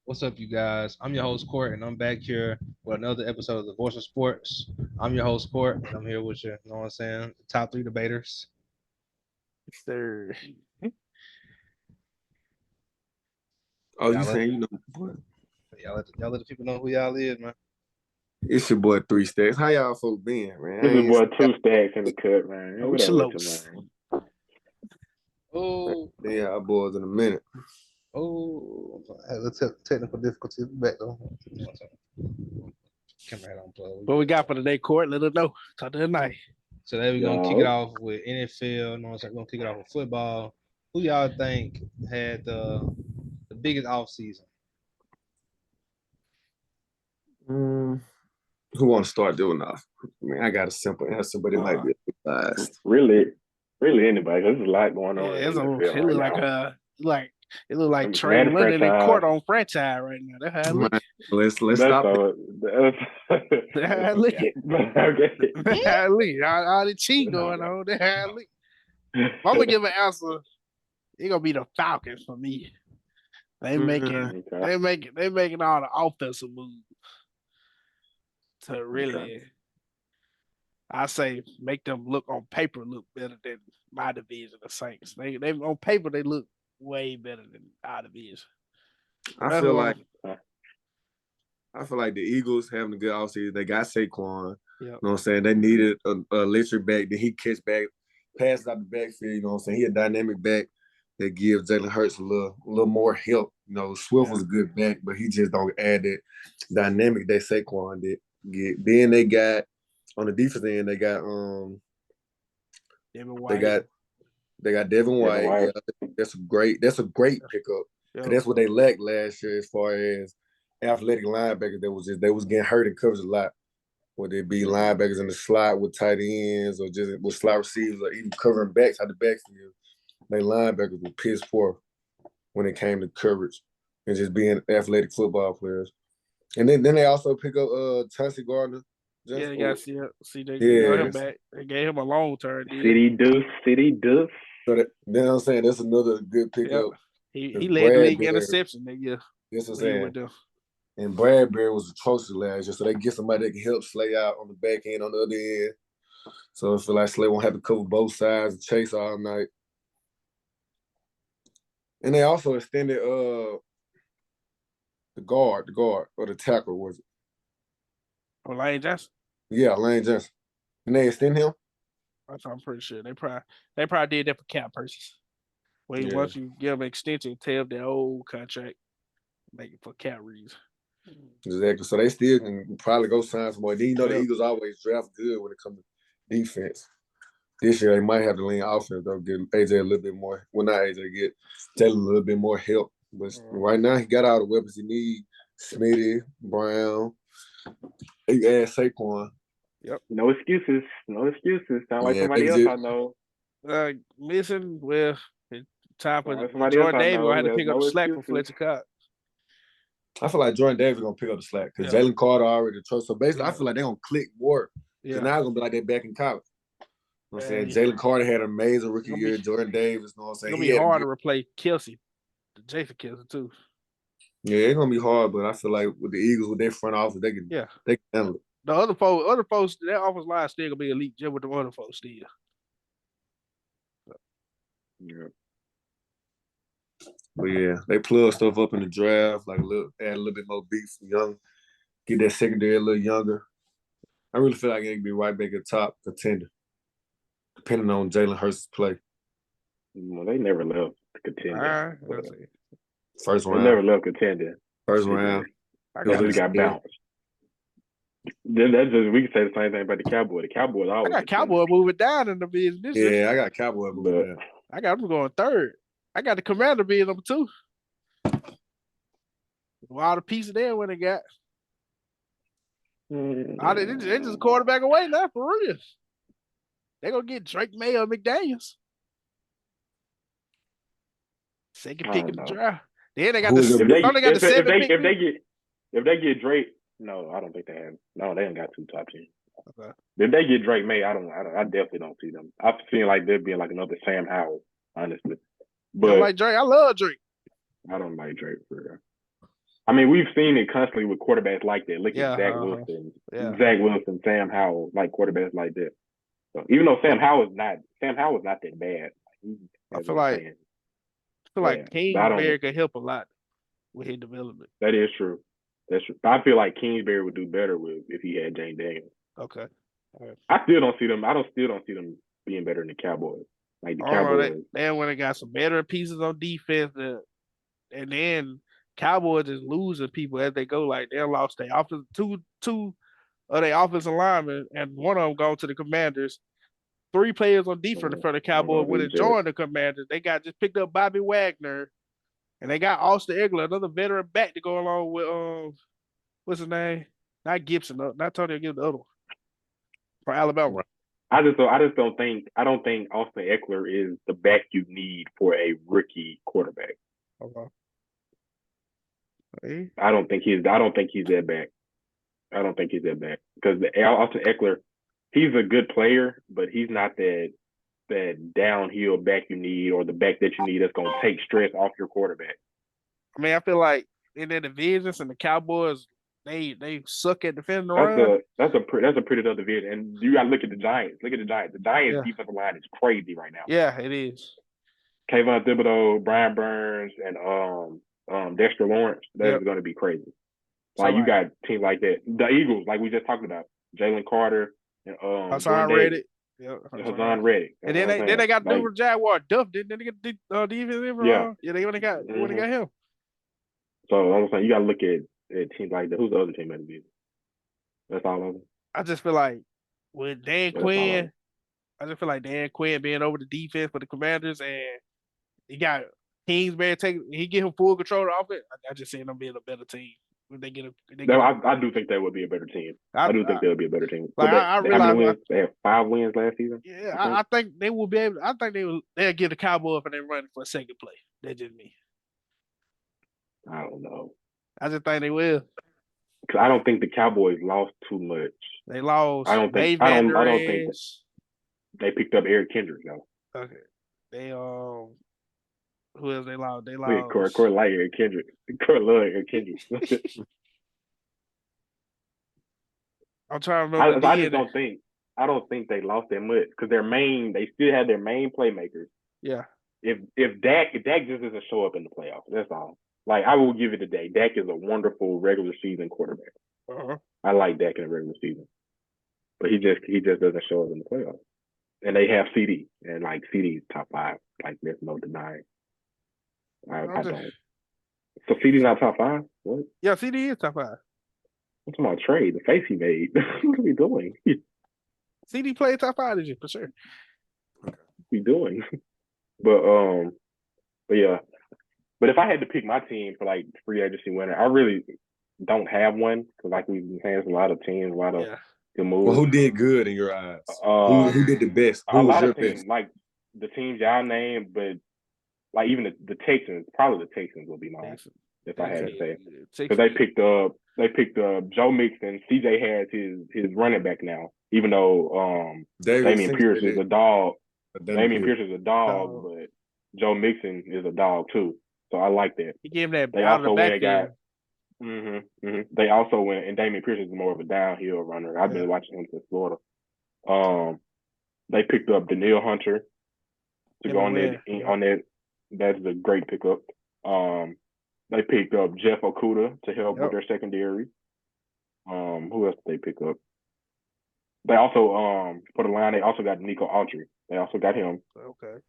What's up, you guys? I'm your host, Court, and I'm back here with another episode of the Voice of Sports. I'm your host, Court, and I'm here with you know what I'm saying? The top three debaters. Sir. Oh, you Y'all let, saying boy, y'all let the people know who y'all is, man. it's your boy Three Stacks. How y'all folk been, man? I This is ain't boy two stacks in the cut, man. What up with you, Ochalos. man? Oh, see y'all boys in a minute. oh, had a technical difficulty back though. You know what I'm saying? Camera had on plug. What we got for today, Court? Let us know. Talk to the night. Today we're gonna kick it Yo, off with NFL. You know what I'm saying? We're gonna kick it off with football. Who y'all think had the biggest off season? Mm, who want to start doing off? I mean, I got a simple answer, but it might be biased. really, really anybody. There's a lot going Yeah, on in it's the NFL it look right like now. it look like Trey Madden London and franchise. Court on franchise right now. That's how it look. Man, let's That's stop. so. That's, That's how that's it look. okay. Okay. That's how it look. All the cheat going on. That's how it look. If I'm gonna give an answer, it's gonna be the Falcons for me. They making Okay. they making all the offensive moves to really Okay. I say make them look on paper look better than my division, the Saints. They on paper they look way better than our division. I That's feel who like the Eagles having a good offseason. They got Saquon. Yep. You know what I'm saying? They needed a electric back. Then he catch back, passes out the backfield. You know what I'm saying? He a dynamic back that gives Jalen Hurts a little more help. You know, Swift was a good back, but he just don't add that dynamic that Saquon did get. Then they got on the defense end, Devin they White. got they got Devin Devin White. White. Yeah, that's a great pickup. Cause Yep. that's what they lacked last year as far as athletic linebackers. They was getting hurt in coverage a lot. Whether it be linebackers in the slot with tight ends or just with slot receivers or even covering backs out the backfield. They linebackers were piss poor when it came to coverage and just being athletic football players. And then they also pick up Chauncey Gardner. Yeah, they got see they got him Yes. back. They gave him a long term deal. City Deuce. So that, you know what I'm saying? That's another good Yep. pickup. He led the league interception that year. That's what I'm He saying. with them. And Bradbury was atrocious last year. So they get somebody that can help Slay out on the back end, on the other end. So I feel like Slay won't have to cover both sides and chase all night. And they also extended the guard or the tackle, was it? Oh, Lane Johnson. Yeah, Lane Johnson. And they extend him? I'm pretty sure they probably did that for cap purposes. Wait, Yeah. once you give them an extension, tell them their old contract, make it for cap reasons. Exactly. So they still can probably go sign some more. Then you know the Yep. Eagles always draft good when it comes to defense. This year they might have to lean offense though, get AJ a little bit more. Well, not AJ, get Jalen a little bit more help. But right now he got all the weapons he need. Smitty, Brown, he add Saquon. Yep. No excuses. No excuses. Sound like Yeah, somebody else I know. Missing well, it's time Sound like for somebody else Jordan I Davis. know I had who to has pick up no the slack for excuses. Fletcher Cox. I feel like Jordan Davis gonna pick up the slack because Yeah. Jalen Carter already trust. So basically, I Yeah. feel like they're gonna click more. Yeah. Now it's gonna be like they're back in college. You know what I'm saying? Yeah. Jalen Carter had an amazing rookie Gonna year. be- Jordan Davis, you know what I'm It's saying? gonna He be had a hard good, to replace Kelsey, Jason Kelsey too. yeah, it's gonna be hard, but I feel like with the Eagles, with their front office, Yeah. they can handle it. The other folks, that offensive line still gonna be elite just with the other folks still. Yeah. But yeah, they plug stuff up in the draft, like add a little bit more beef, young, get that secondary a little younger. I really feel like it can be right back at top contender, depending on Jalen Hurts' play. Well, they never left contending. First They round. never left contending. First round. They just got bounced. Then that's just we can say the same thing about the Cowboys. The Cowboys I always got Cowboy moving down in the business. Yeah, I got Cowboy moving down. I got them going third. I got the Commander being number 2. All the pieces there when they got. They just quarterback away now for real. They gonna get Drake May or McDaniels. Second pick in the draft. Then they got if they get Drake, no, I don't think they have. No, they ain't got 2 top teams. Okay. If they get Drake May, I definitely don't see them. I feel like they'd be like another Sam Howell, honestly. But I like Drake. I love Drake. I don't like Drake for real. I mean, we've seen it constantly with quarterbacks like that. Look at Zach Wilson, Sam Howell, like quarterbacks like that. So even though Sam Howell's not that bad. I feel like Kingsbury could help a lot with his development. That is true. That's true. I feel like Kingsbury would do better if he had Jane Daniels. Okay. Right. I still don't see them being better than the Cowboys. Like the Cowboys. They went and got some better pieces on defense, and then Cowboys is losing people as they go. Like they lost their two of their offensive linemen, and one of them gone to the Commanders. 3 players on defense for the Cowboys would have joined the Commanders. They just picked up Bobby Wagner, and they got Austin Eckler, another veteran back to go along with what's his name? Not Gibson, not Tony Gibson, the other one from Alabama. I don't think Austin Eckler is the back you need for a rookie quarterback. Okay. Hey. I don't think he's that back. I don't think he's that back because Austin Eckler, he's a good player, but he's not that downhill back you need or the back that you need that's going to take stress off your quarterback. I mean, I feel like in their divisions and the Cowboys, they suck at defending the run. That's a pretty tough division, and you got to look at the Giants. Look at the Giants. The Giants' defensive line is crazy right now. Yeah, it is. Kayvon Thibodeau, Brian Burns, and Dexter Lawrence. That is going to be crazy. Like you got teams like that. The Eagles, like we just talked about, Jalen Carter and Hassan Reddick. Yeah, Hassan Reddick. And then they got the Jaguar Duff. Didn't they get the defense? Yeah, they only got him. So I'm saying you got to look at teams like that. Who's the other team at the division? That's all of them. I just feel like with Dan Quinn, being over the defense for the Commanders, and he got Kingsbury he get him full control of the offense. I just see them being a better team. When they I do think that would be a better team. I do think they would be a better team. Like I realize they have 5 wins last season. Yeah, I think they will be able. I think they'll give the Cowboys for their running for a second place. That's just me. I don't know. I just think they will. Because I don't think the Cowboys lost too much. They lost. I don't think they picked up Eric Kendricks though. Okay. They who else they lost? They lost. Corey like Eric Kendricks. Corey love Eric Kendricks. I'm trying to remember. I don't think they lost that much because they still had their main playmakers. Yeah. If Dak just doesn't show up in the playoffs, that's all. Like I will give it a day. Dak is a wonderful regular season quarterback. Uh-huh. I like Dak in the regular season, but he just doesn't show up in the playoffs. And they have CD, and like CD's top 5. Like there's no denying. I don't. So CD's not top 5? What? Yeah, CD is top 5. I'm talking about trade. The face he made. What are we doing? CD played top 5 this year for sure. What are we doing? But yeah. But if I had to pick my team for like free agency winner, I really don't have one because like we've been saying, there's a lot of teams, a lot of good moves. Well, who did good in your eyes? Who did the best? Who was your best? Like the teams y'all named, but like even the Texans, probably the Texans will be mine if I had to say. Because they picked up Joe Mixon. CJ has his running back now, even though Damian Pierce is a dog. Damian Pierce is a dog, but Joe Mixon is a dog too. So I like that. He gave that. They also went and got. They also went, and Damian Pierce is more of a downhill runner. I've been watching him since Florida. They picked up Danielle Hunter to go on that. That's a great pickup. They picked up Jeff Okudah to help with their secondary. Who else did they pick up? They also for the line. They also got Nico Autry. They also got him. Okay.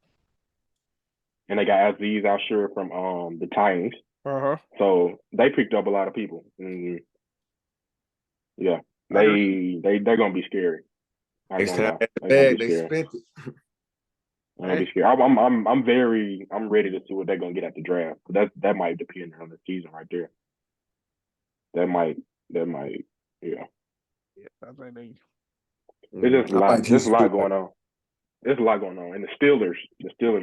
And they got Azeez Al-Shur from the Titans. Uh-huh. So they picked up a lot of people. And yeah, they're gonna be scary. They spent it. I'm gonna be scared. I'm ready to see what they're gonna get at the draft. That might depend on the season right there. That might, yeah. Yeah, I think There's just a lot going on. There's a lot going on, and the Steelers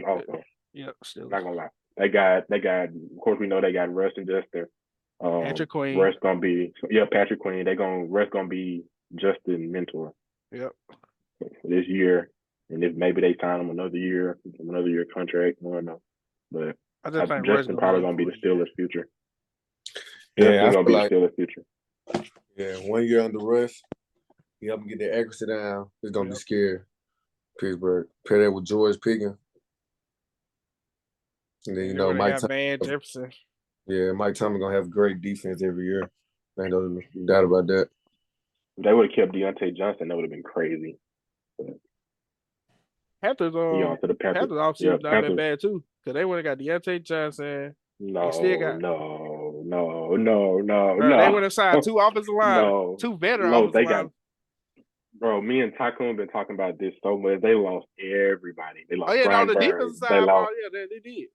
also. Yeah, Steelers. Not gonna lie, they got. Of course, we know they got Russ and Justin. Patrick Queen. Russ gonna be Patrick Queen. Russ gonna be Justin mentor. Yep. For this year, and if maybe they sign him another year contract, I don't know. But I just think Justin probably gonna be the Steelers' future. Definitely I gonna feel be like still a future. 1 year under Russ, he helped him get the accuracy down. It's gonna be scary. Pittsburgh. Pair that with George Pickens. And then, Mike Van Jefferson. Yeah, Mike Thomas gonna have great defense every year. Ain't no doubt about that. If they would have kept Deontay Johnson, that would have been crazy. But Panthers to the Panthers. offseason not been bad too. Because they would have got Deontay Johnson. No. They would have signed 2 offensive line, 2 veteran offensive line. Bro, me and Tycoon been talking about this so much. They lost everybody. They lost on the Burns. defensive side, they did.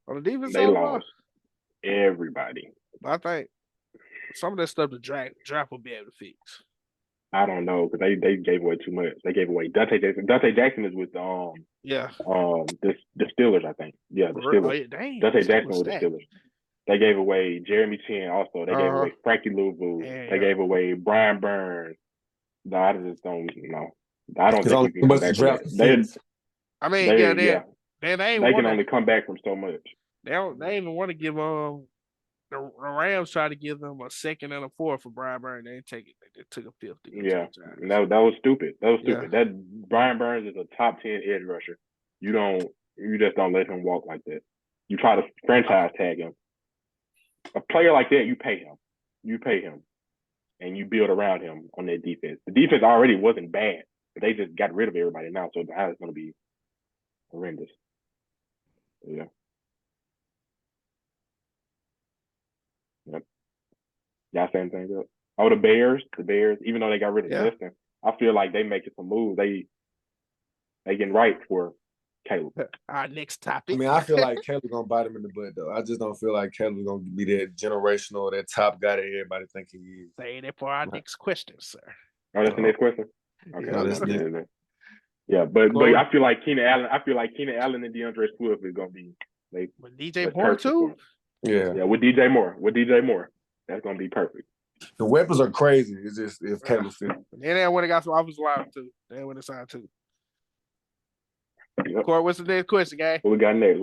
On the defensive side, they lost everybody. I think some of that stuff the draft will be able to fix. I don't know because they gave away too much. They gave away Dante Jackson. Dante Jackson is with the Steelers, I think. Yeah, the Steelers. Oh, yeah, dang, Dante Jackson with the Steelers. They gave away Jeremy Chin also. They gave away Frankie Louvu. They gave away Brian Burns. No, I just don't know. I don't think you can come back from that. They can only come back from so much. They even want to give the Rams try to give them a 2nd and a 4th for Brian Burns. They didn't take it. They took a 5th. Yeah, that was stupid. That Brian Burns is a top 10 edge rusher. You just don't let him walk like that. You try to franchise tag him. A player like that, you pay him, and you build around him on that defense. The defense already wasn't bad, but they just got rid of everybody now, so now it's going to be horrendous. Yeah. Yep. Y'all say anything else? Oh, the Bears, even though they got rid of Justin, I feel like they making some moves. They getting right for Caleb. Our next topic. I mean, I feel like Caleb's gonna bite him in the butt though. I just don't feel like Caleb's gonna be that generational, that top guy that everybody think he is. Say that for our next question, sir. Oh, that's the next question. Okay. Yeah, but I feel like Keenan Allen. And DeAndre Swift is gonna be with DJ Moore too. Yeah, with DJ Moore, that's gonna be perfect. The weapons are crazy. It's just if Caleb fit. Then they went and got some offensive line too. They went inside too. Yep. Corey, what's the next question, guy? What we got next?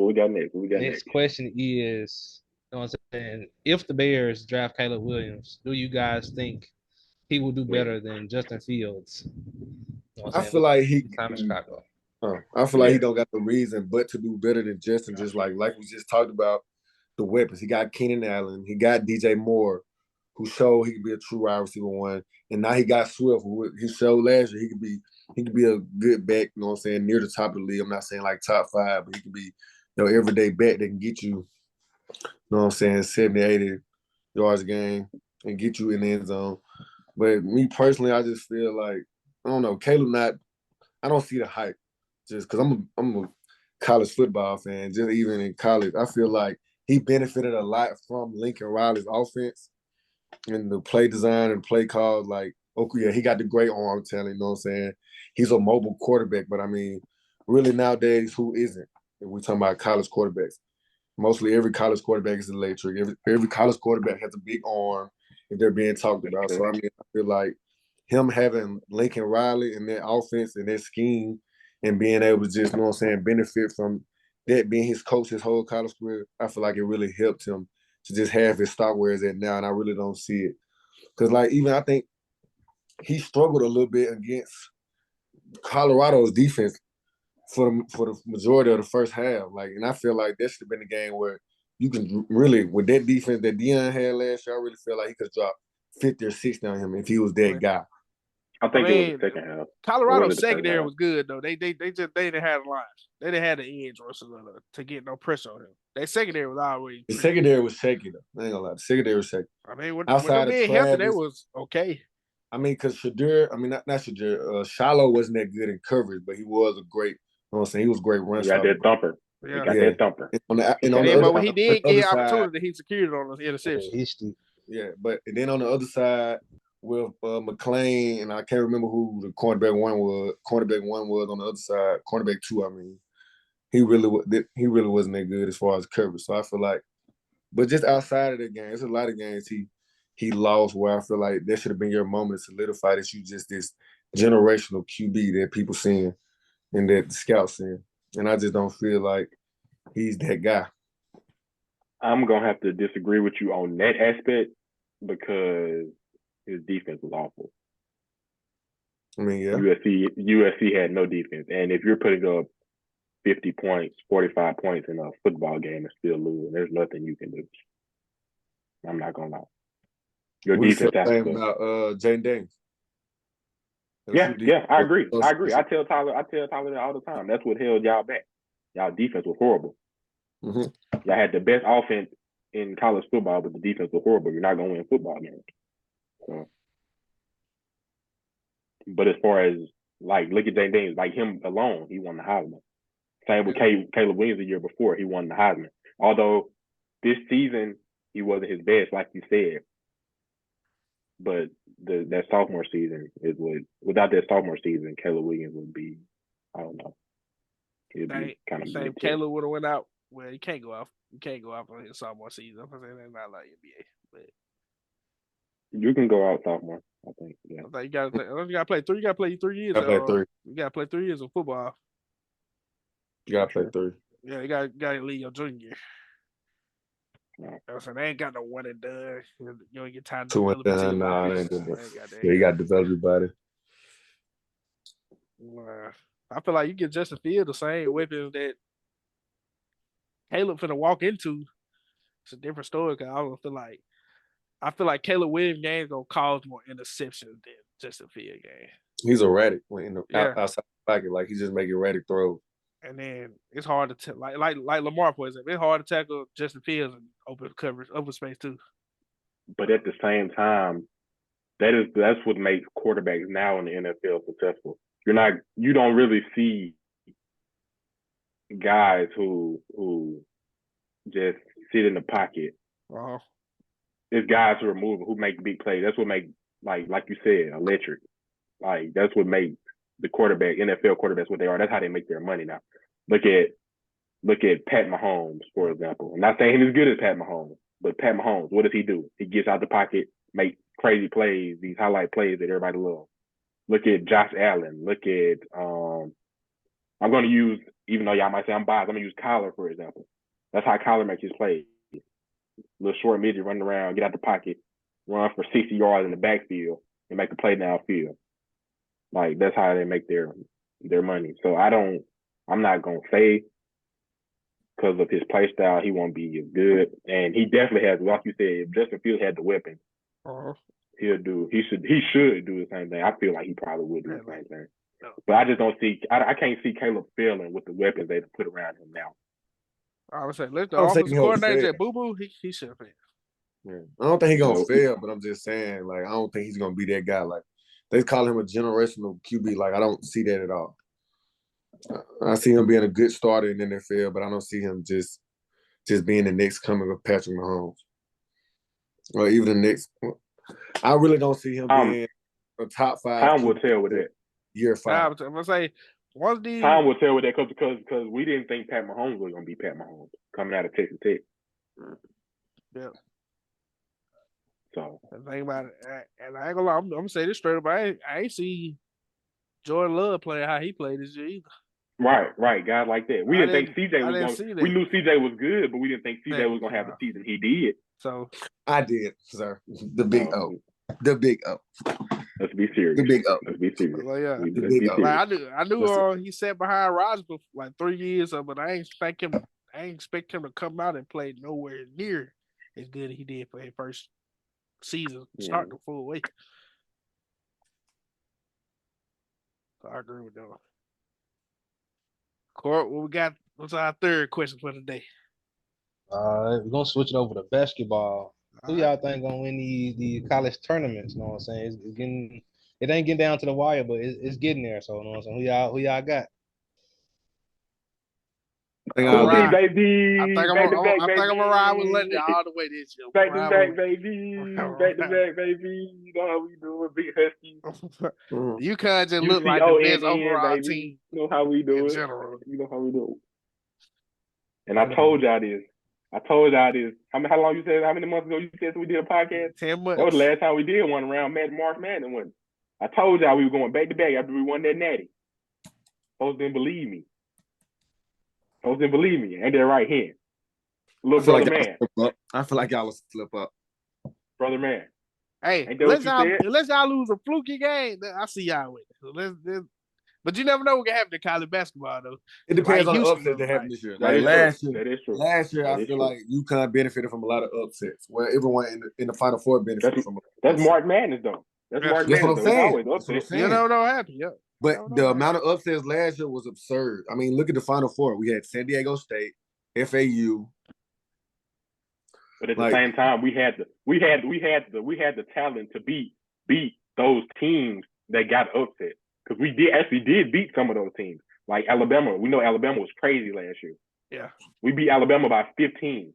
Next question is, you know what I'm saying? If the Bears draft Caleb Williams, do you guys think he will do better than Justin Fields? You know I feel like he Chicago. I feel like he don't got the reason but to do better than Justin. Just like we just talked about the weapons. He got Keenan Allen. He got DJ Moore, who showed he could be a true wide receiver 1. And now he got Swift, who he showed last year he could be a good back, you know what I'm saying, near the top of the league. I'm not saying like top 5, but he could be, everyday back that can get you, you know what I'm saying, 70, 80 yards a game and get you in the end zone. But me personally, I just feel like, I don't know, Caleb I don't see the hype just because I'm a college football fan. Just even in college, I feel like he benefited a lot from Lincoln Riley's offense and the play design and play calls. Like, okay, yeah, he got the great arm talent, you know what I'm saying? He's a mobile quarterback, but I mean, really nowadays, who isn't? If we're talking about college quarterbacks, mostly every college quarterback is electric. Every college quarterback has a big arm if they're being talked about. So, I mean, I feel like him having Lincoln Riley and their offense and their scheme and being able to just, you know what I'm saying, benefit from that being his coach his whole college career, I feel like it really helped him to just have his stock where it's at now, and I really don't see it. Because, like, even I think he struggled a little bit against Colorado's defense for the majority of the first half. Like, and I feel like that should have been a game where you can really, with that defense that Deion had last year, I really feel like he could drop 50 or 60 on him if he was that guy. I think it was the second half. Colorado's secondary was good though. They didn't have the lines. They didn't have the edge rushers to get no pressure on him. Their secondary was already. The secondary was shaky though. I ain't gonna lie. The secondary was shaky. I mean, when they being healthy, they was okay. I mean, because Shadur, I mean, not Shadur, Shiloh wasn't that good in coverage, but he was a great, you know what I'm saying? He was a great run. He got that thumper. Yeah. He got that thumper. But when he did get opportunity, he secured it on the interception. Yeah, but then on the other side, with McClain, and I can't remember who the cornerback one was. Cornerback 1 was on the other side. Cornerback 2, I mean, he really wasn't that good as far as coverage. So I feel like, but just outside of the game, there's a lot of games he lost where I feel like that should have been your moment to solidify that you just this generational QB that people seeing and that the scouts seeing. And I just don't feel like he's that guy. I'm gonna have to disagree with you on that aspect. because his defense was awful. I mean, yeah. USC had no defense, and if you're putting up 50 points, 45 points in a football game and still losing, there's nothing you can do. I'm not gonna lie. Your We defense said has the same to. about Jaden Daniels. Yeah, I agree. I tell Tyler that all the time. That's what held y'all back. Y'all defense was horrible. Mm-hmm. Y'all had the best offense in college football, but the defense was horrible. You're not gonna win football games. So. But as far as look at Jaden Daniels, him alone, he won the Heisman. Same with Caleb Williams the year before, he won the Heisman. Although this season he wasn't his best, like you said. But that sophomore season is what. Without that sophomore season, Caleb Williams would be, I don't know. It'd be kind of same. Caleb would have went out. Well, you can't go off. You can't go off on his sophomore season. I'm saying that's not like NBA, but you can go out sophomore. I think. Yeah. I think you gotta play 3. You gotta play 3 years. You gotta play 3. You gotta play 3 years of football. You gotta play 3. Yeah, you gotta leave your junior year. So they ain't got no one and done. You don't get time to develop a team. Nah, they ain't doing that. Yeah, you got to develop your body. I feel like you get Justin Fields the same weapons that Caleb finna walk into. It's a different story because I feel like Caleb Williams games gonna cause more interceptions than Justin Fields game. He's erratic when outside the pocket, like he's just making erratic throws. And then it's hard to like Lamar, for example. It's hard to tackle Justin Fields in open space too. But at the same time, that's what makes quarterbacks now in the NFL successful. You don't really see guys who just sit in the pocket. Uh-huh. It's guys who are moving, who make big plays. That's what makes, like you said, electric. Like that's what makes the NFL quarterbacks what they are. That's how they make their money now. Look at Pat Mahomes, for example. I'm not saying he's as good as Pat Mahomes, but Pat Mahomes, what does he do? He gets out the pocket, make crazy plays, these highlight plays that everybody loves. Look at Josh Allen. Look at I'm going to use, even though y'all might say I'm biased, I'm going to use Kyler, for example. That's how Kyler makes his plays. Little short midget running around, get out the pocket, run for 60 yards in the backfield, and make a play downfield. Like that's how they make their money. So I'm not gonna say because of his play style he won't be as good. And he definitely has, like you said, if Justin Fields had the weapon, he should do the same thing. I feel like he probably would do the same thing. But I just don't see I can't see Caleb failing with the weapons they put around him now. I would say let the offensive coordinator at Boo Boo, he should fail. Yeah. I don't think he's gonna fail, but I'm just saying, like, I don't think he's gonna be that guy. Like they call him a generational QB. Like I don't see that at all. I see him being a good starter in the NFL, but I don't see him just being the next coming of Patrick Mahomes, or even the next. I really don't see him being a top 5. Time will tell with that. Year 5. I'm gonna say time will tell with that because we didn't think Pat Mahomes was gonna be Pat Mahomes coming out of Texas Tech. Yeah. So the thing about it, and I ain't gonna lie, I'm gonna say this straight up. I ain't see Jordan Love playing how he played this year either. Right, guys like that. We didn't think CJ was going. We knew CJ was good, but we didn't think CJ was gonna have the season he did. So I did, sir. The big O. The big O. Let's be serious. The big O. Let's be serious. Well, yeah. The big O. Like, I knew he sat behind Rodgers for like 3 years, but I ain't expect him to come out and play nowhere near as good as he did for his first season, starting the full week. So I agree with that. Court, what we got? What's our third question for today? We're gonna switch it over to basketball. Who y'all think gonna win the college tournaments? You know what I'm saying? It ain't getting down to the wire, but it's getting there. So you know what I'm saying? Who y'all got? Baby. I think I'm gonna ride with London all the way this year. Back to back, baby. Back to back, baby. You know how we do it, big husky. UConn just look like the best overall team. You know how we do it. General. You know how we do it. And I told y'all this. How long you said? How many months ago you said we did a podcast? 10 months. That was the last time we did one around March Madness. I told y'all we were going back to back after we won that natty. Folks didn't believe me. Ain't that right here? Little brother man. I feel like y'all will slip up. brother man. Hey, Ain't that what you said? unless y'all lose a fluky game, then I see y'all with it. But you never know what can happen in college basketball, though. It depends on the Houston, upsets that happened this year. That is true. That is true. Last year, I feel like UConn benefited from a lot of upsets, where everyone in the Final Four benefited from. That's March Madness, though. That's March Madness. What I'm saying. Always upsets. You never know what happened. Yeah. But the amount of upsets last year was absurd. I mean, look at the Final Four. We had San Diego State, FAU. But at the same time, we had the talent to beat those teams that got upset, because we did beat some of those teams, like Alabama. We know Alabama was crazy last year. Yeah, we beat Alabama by 15,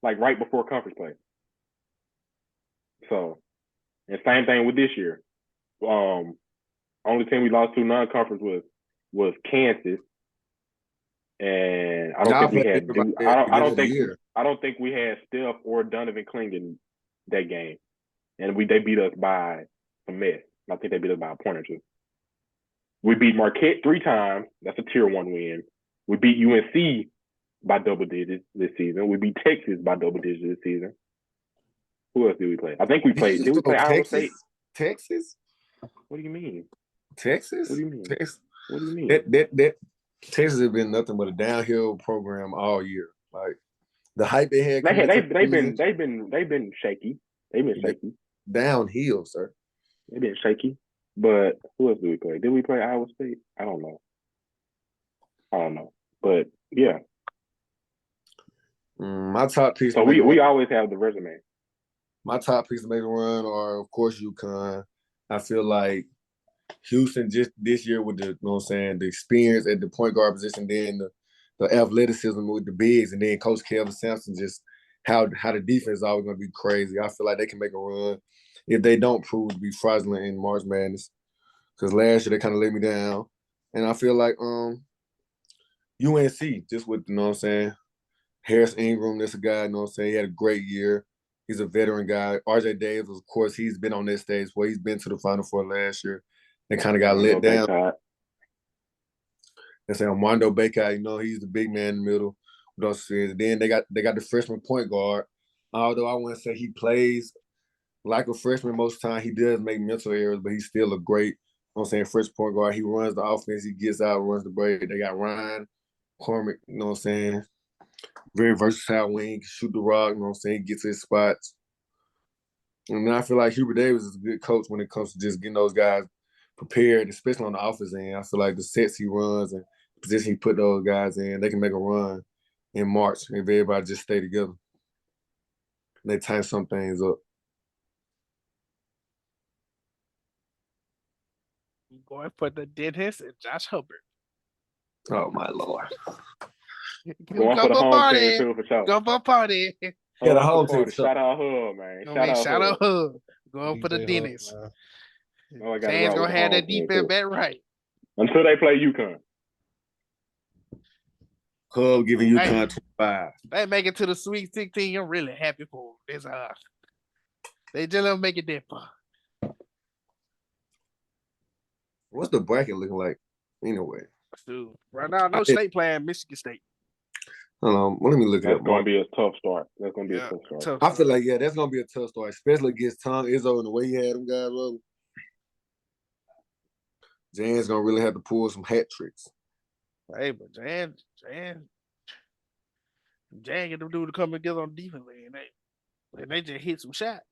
like right before conference play. So, and same thing with this year. Only team we lost to non-conference was Kansas, and I don't think we had. I don't think we had Steph or Donovan Clingan that game, and they beat us by a mess. I think they beat us by a point or two. We beat Marquette 3 times. That's a tier 1 win. We beat UNC by double digits this season. We beat Texas by double digits this season. Who else did we play? I think we played. Did we play Iowa State? Texas? What do you mean? Texas? What do you mean? What do you mean? That Texas has been nothing but a downhill program all year. Like the hype they had. They've been shaky. They've been shaky. Downhill, sir. They've been shaky. But who else did we play? Did we play Iowa State? I don't know. But yeah. My top piece. So we always have the resume. My top piece to make a run are, of course, UConn. I feel like Houston just this year with the, you know what I'm saying, the experience at the point guard position, then the athleticism with the bigs, and then Coach Kelvin Sampson, just how the defense is always going to be crazy. I feel like they can make a run if they don't prove to be fraudulent in March Madness, because last year they kind of let me down. And I feel like UNC, just with, you know what I'm saying, Harris Ingram, that's a guy, you know what I'm saying, he had a great year. He's a veteran guy. RJ Davis, of course, he's been on that stage where he's been to the Final Four last year. They kind of got let down. They say Armando Baker, you know, he's the big man in the middle. Then they got the freshman point guard. Although I wouldn't say he plays like a freshman most of the time, he does make mental errors, but he's still a great, you know what I'm saying, fresh point guard. He runs the offense, he gets out, runs the break. They got Ryan Cormick, you know what I'm saying, very versatile wing, can shoot the rock, you know what I'm saying, he gets his spots. And then I feel like Hubert Davis is a good coach when it comes to just getting those guys prepared, especially on the offense end. I feel like the sets he runs and the position he put those guys in, they can make a run in March if everybody just stay together. And they tighten some things up. Going for the dentist and Josh Hubbard. Oh my Lord. Going for the home team too, for sure. Go for a party. Yeah, the home team. Shout out Hub, man. Shout out Hub. Going for the dentist. Dan's gonna have that defense back right. Until they play UConn. Hub giving UConn 25. They make it to the Sweet 16. I'm really happy for them. They just don't make it that far. What's the bracket looking like anyway? Dude, right now, no state playing Michigan State. Let me look at it. That's going to be a tough start. That's going to be a tough start. I feel like, that's going to be a tough start, especially against Tom Izzo and the way he had them guys rolling. Jan's going to really have to pull some hat tricks. Hey, but Jan get them dudes to come together on defense, and they just hit some shots.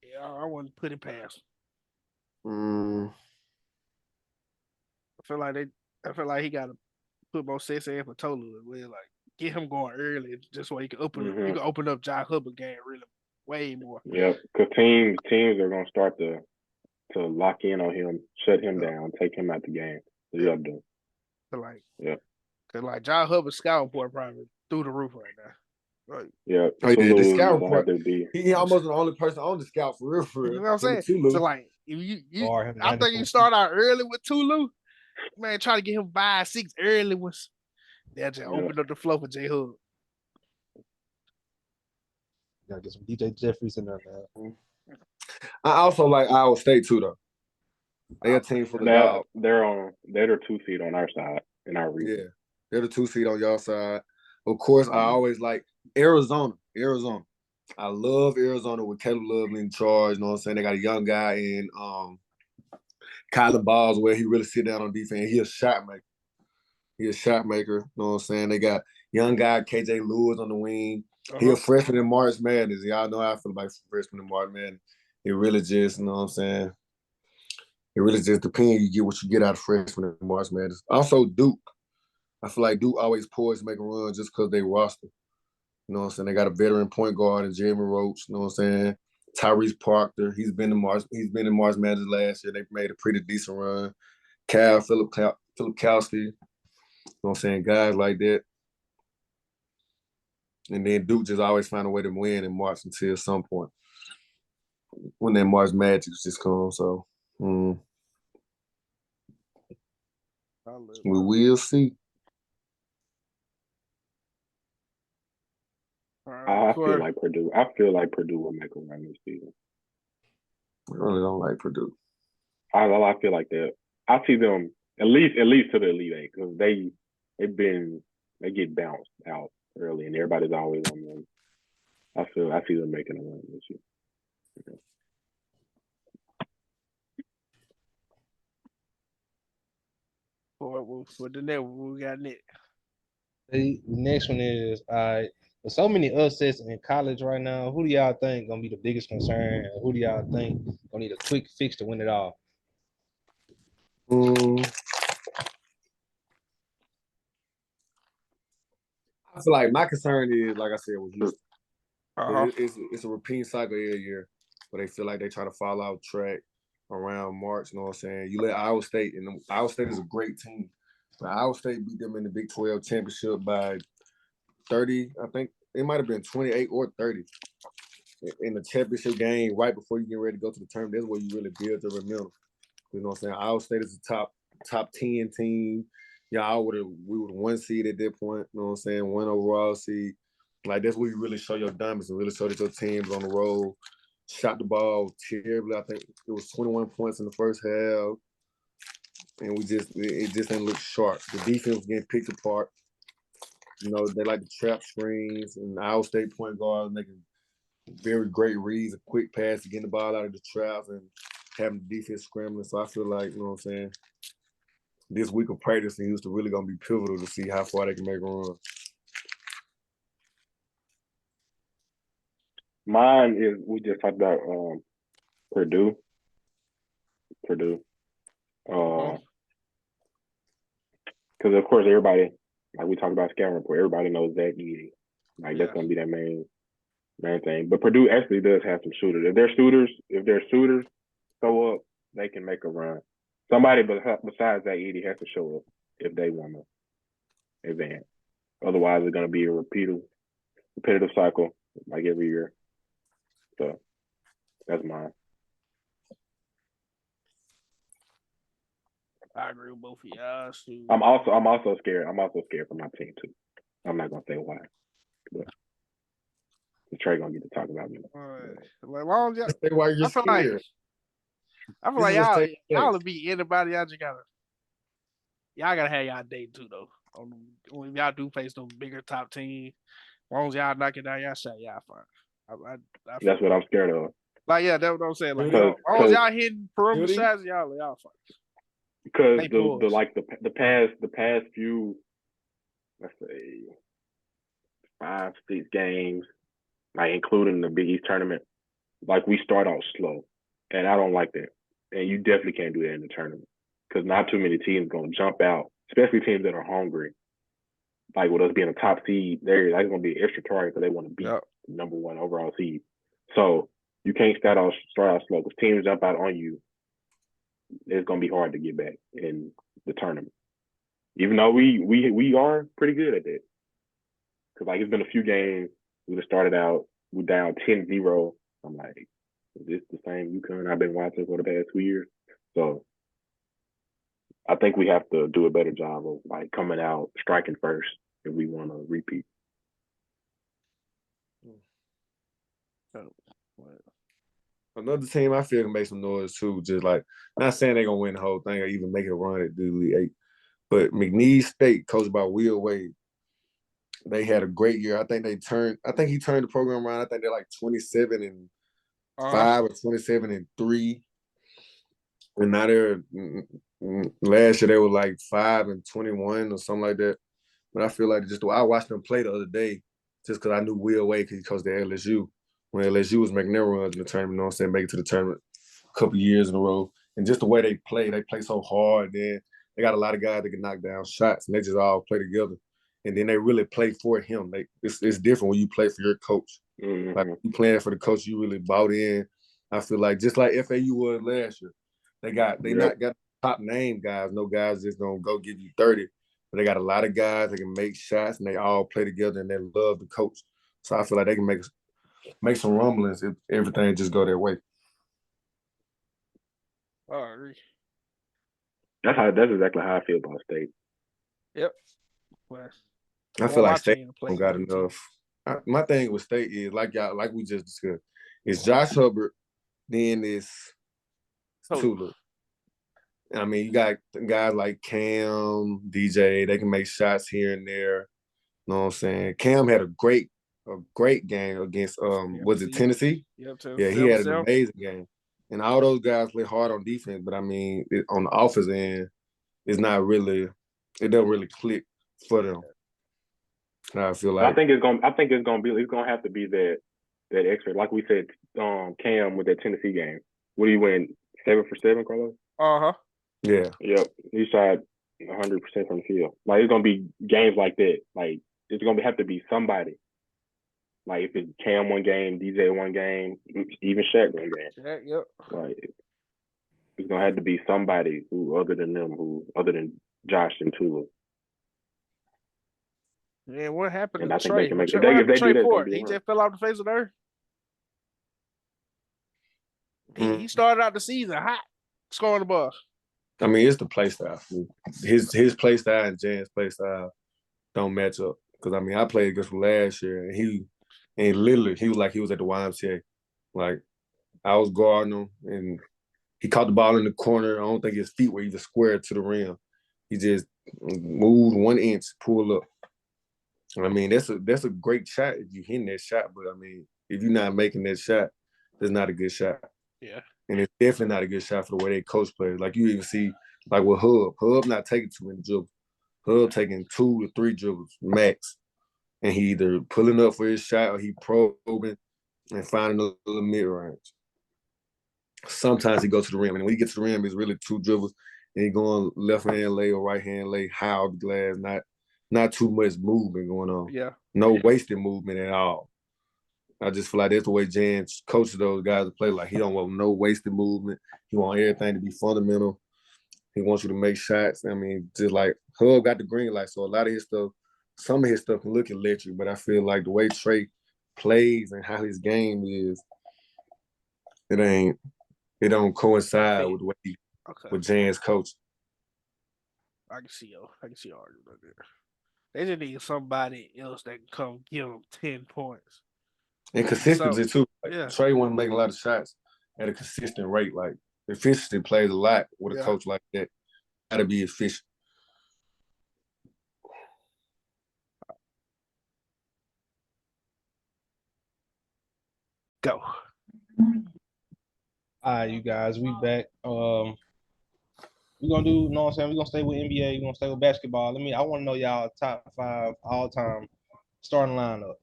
Yeah, I wouldn't put it past. I feel like he got to put more sense in for Tolu as well. Like, get him going early just so he can open up Josh Hubbard game really way more. Yeah, because teams are gonna start to lock in on him, shut him down, take him out the game. Yeah, dude. Because Josh Hubbard's scouting report probably through the roof right now. Right. Yeah. The scout report. He almost the only person on the scout for real. You know what I'm saying? So like, if I think you start out early with Tulu. Man, try to get him 5-6 early was that just opened up the floor for J Hub. Gotta get some DJ Jeffries in there, man. I also like Iowa State too, though. They're a team for the dog. They're the 2 seed on our side in our region. Yeah, they're the 2 seed on y'all side. Of course, I always like Arizona. I love Arizona with Caleb Love in charge. You know what I'm saying? They got a young guy in Kylan Balls where he really sit down on defense. He a shot maker. You know what I'm saying? They got young guy KJ Lewis on the wing. He a freshman in March Madness. Y'all know how I feel about freshman in March Madness. It really just, you know what I'm saying? It really just depends. You get what you get out of freshman in March Madness. Also, Duke. I feel like Duke always poised to make a run just because they roster. You know what I'm saying? They got a veteran point guard in Jeremy Roach. You know what I'm saying? Tyrese Proctor. He's been in March Madness last year. They made a pretty decent run. Filipkowski. You know what I'm saying? Guys like that. And then Duke just always find a way to win in March until some point. When that March Magic just comes. So we will see. I feel like Purdue will make a run this season. I really don't like Purdue. I feel like that. I see them at least to the Elite Eight because they get bounced out early and everybody's always on them. I see them making a run this year. Okay. For the next we got Nick. The next one is there's so many upsets in college right now. Who do y'all think gonna be the biggest concern? And who do y'all think gonna need a quick fix to win it all? I feel like my concern is, like I said, with Houston. It's a repeating cycle every year where they feel like they try to fall out track around March. You know what I'm saying? You let Iowa State, and Iowa State is a great team. But Iowa State beat them in the Big 12 championship by 30. I think it might have been 28 or 30 in the championship game right before you get ready to go to the tournament. That's where you really build the momentum. You know what I'm saying? Iowa State is a top 10 team. Yeah, we would one seed at that point. You know what I'm saying? One overall seed. Like that's where you really show your diamonds and really show that your team's on the road. Shot the ball terribly. I think it was 21 points in the first half. And it just didn't look sharp. The defense was getting picked apart. You know, they like the trap screens and the Iowa State point guards making very great reads, a quick pass to get the ball out of the traps and having the defense scrambling. So I feel like, you know what I'm saying, this week of practice in Houston really going to be pivotal to see how far they can make a run. Mine is, we just talked about Purdue. Because of course everybody, like we talked about scouting report, everybody knows Zach Edey. Like that's gonna be that main thing. But Purdue actually does have some shooters. If their shooters show up, they can make a run. Somebody besides Zach Edey has to show up if they want to advance. Otherwise, it's gonna be a repetitive cycle like every year. So that's mine. I agree with both of y'all. I'm also scared. I'm also scared for my team too. I'm not gonna say why, but Trey gonna get to talk about me. Like long as y'all, why you're scared. I feel like y'all will beat anybody. Y'all gotta have y'all date too though. When y'all do face those bigger top teams, as long as y'all knock it down, y'all shot, y'all fine. That's what I'm scared of. Like that's what I'm saying. Like as long as y'all hitting perimeter shots, y'all fine. Because the past few, let's say 5-6 games, like including the Big East tournament, like we start out slow, and I don't like that. And you definitely can't do that in the tournament because not too many teams gonna jump out, especially teams that are hungry. Like with us being a top seed, they're gonna be an extra target because they want to beat the number 1 overall seed. So you can't start out slow because teams jump out on you. It's gonna be hard to get back in the tournament, even though we are pretty good at that. Because like it's been a few games we just started out we down 10-0. I'm like, is this the same UConn I've been watching for the past 2 years? So I think we have to do a better job of like coming out striking first if we want to repeat. Another team I feel can make some noise too. Just like not saying they're gonna win the whole thing or even make it a run at the Elite Eight, but McNeese State, coached by Will Wade, They had a great year. I think he turned the program around. I think they're like 27-5 or 27-3. And now last year they were like 5-21 or something like that. But I feel like I watched them play the other day just because I knew Will Wade because he coached at LSU. When LSU was making their runs in the tournament, you know what I'm saying, make it to the tournament a couple years in a row. And just the way they play so hard. Then they got a lot of guys that can knock down shots, and they just all play together. And then they really play for him. It's different when you play for your coach. Mm-hmm. Like you playing for the coach, you really bought in. I feel like just like FAU was last year, they not got top name guys. No guys just gonna go give you 30. But they got a lot of guys that can make shots, and they all play together, and they love the coach. So I feel like they can make some rumblings if everything just go their way. I agree. That's exactly how I feel about State. Yep. Well, I feel like State don't got enough. My thing with State is like we just discussed. It's Josh Hubbard, then it's Tula. I mean, you got guys like Cam, DJ. They can make shots here and there. You know what I'm saying? Cam had a great game against was it Tennessee? Yep, yeah, he had an amazing game. And all those guys play hard on defense, but I mean, on the offense end, it doesn't really click for them. I feel like I think it's gonna have to be that expert. Like we said, Cam with that Tennessee game. What do you win? 7 for 7, Carlos? Yeah. Yep. He shot 100% from the field. Like it's gonna be games like that. Like it's gonna have to be somebody. Like if it's Cam one game, DJ one game, even Shaq one game. Yep. Like it's gonna have to be somebody other than Josh and Tula. Yeah, what happened to Trey? If they do that, he just fell off the face of the earth. He started out the season hot, scoring the ball. I mean, it's the play style. His play style and Jan's play style don't match up. Because I mean, I played against him last year, and literally he was at the YMCA. Like I was guarding him, and he caught the ball in the corner. I don't think his feet were even square to the rim. He just moved 1 inch, pull up. I mean, that's a great shot if you hit that shot. But I mean, if you're not making that shot, that's not a good shot. Yeah. And it's definitely not a good shot for the way they coach players. Like you even see, like with Hub not taking too many dribbles. Hub taking 2 to 3 dribbles max. And he either pulling up for his shot or he probing and finding a little mid-range. Sometimes he goes to the rim. And when he gets to the rim, it's really 2 dribbles. And he going left-hand lay or right-hand lay, high off the glass, not too much movement going on. Yeah. No wasted movement at all. I just feel like that's the way Jan coaches those guys to play. Like he don't want no wasted movement. He want everything to be fundamental. He wants you to make shots. I mean, just like Hub got the green light, so a lot of his stuff, some of his stuff can look electric, but I feel like the way Trey plays and how his game is, it don't coincide with the way with Jan's coach. I can see your argument there. They just need somebody else that can come give them 10 points. And consistency too. Yeah. Trey wasn't making a lot of shots at a consistent rate. Like efficiency plays a lot with a coach like that. Gotta be efficient. Go. All right, you guys, we back. We're gonna do, you know what I'm saying? We're gonna stay with NBA, we're gonna stay with basketball. I want to know y'all top 5 all-time starting lineup.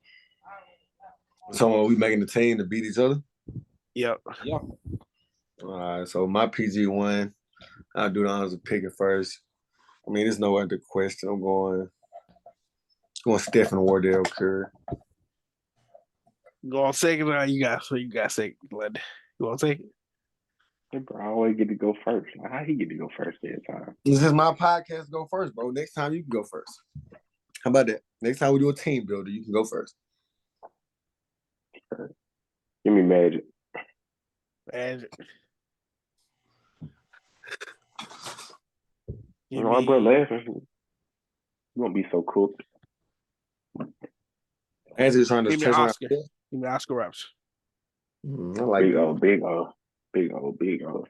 So are we making the team to beat each other? Yep. Yeah. All right, so my PG1, I'll do the honors of picking first. I mean, there's no other question. I'm going Stephen Wardell Curry. Go on second. You got second. You want to take it? Hey, bro, I always get to go first. How he get to go first every time? This is my podcast. Go first, bro. Next time you can go first. How about that? Next time we do a team builder, you can go first. Give me Magic. You know, my brother laughing. You won't be so cooked. Angie's trying to give me Oscar. Give me Oscar Roberts. I like big O.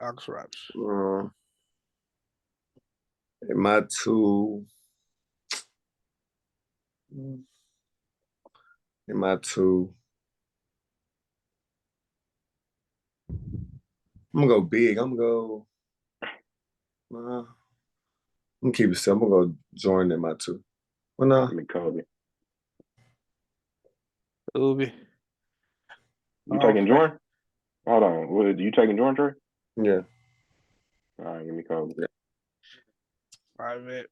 Oscar Roberts. My 2. In my 2. I'm gonna go big. I'm gonna keep it simple. I'm gonna go Jordan in my 2. Well, no. Give me Kobe. Kobe. You taking Jordan? Hold on. What, you taking Jordan, Trey? Yeah. All right, give me Kobe. All right, man.